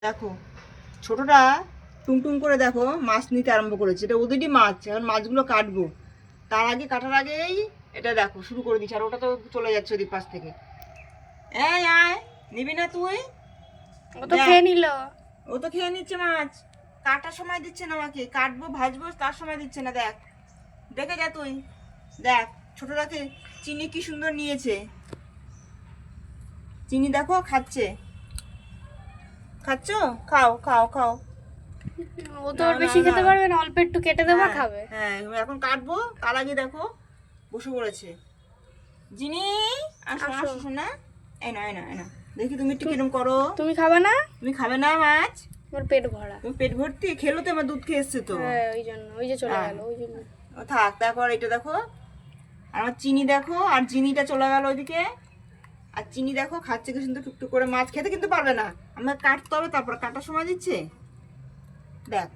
দেখো ছোটটা টুংটুং করে দেখো মাছ নিতে আরম্ভ করেছে। এটা ওদেরই মাছ, এখন মাছগুলো কাটবো। তার আগে কাটার আগেই এটা দেখো শুরু করে দিচ্ছে, আর ওটা তো চলে যাচ্ছে ওদিক পাশ থেকে। এই আয়, নিবি না তুই? ও তো খেয়ে নিল। ও তো খেয়ে নিচ্ছে মাছ, কাটার সময় দিচ্ছে না আমাকে, কাটবো ভাজবো তার সময় দিচ্ছে না। দেখ, দেখে যা তুই, দেখ ছোটটাকে চিনি কি সুন্দর নিয়েছে। চিনি দেখো খাচ্ছে, খাচ্ছো? খাও খাও খাও। ও তো আর বেশি খেতে পারবে না, অল্প একটু কেটে দেবা হ্যাঁ, খাবে। হ্যাঁ এখন কাটবো, তার আগে দেখো বসে পড়েছে। জিনি আসো আসো। আসো না, এই না এই না এই না, দেখি তুমি একটু কিরম করো। তুমি খাবে না? তুমি খাবে না মাছ? আমার পেট ভরা। তুমি পেট ভর্তি খেলো তো, আমার দুধ খেয়ে এসছে তো। হ্যাঁ ওই জন্য, ওই যে চলে হ্যাঁ। গেল ওই জন্য। ও থাক, দেখো আর এটা দেখো, আর আমার চিনি দেখো, আর চিনিটা চলে গেল ওইদিকে। আর চিনি দেখো খাচ্ছে কি সুন্দর টুকটুক করে। মাছ খেতে কিন্তু পারবে না, আমাকে কাটতে হবে, তারপর কাটার সময় দিচ্ছে। দেখ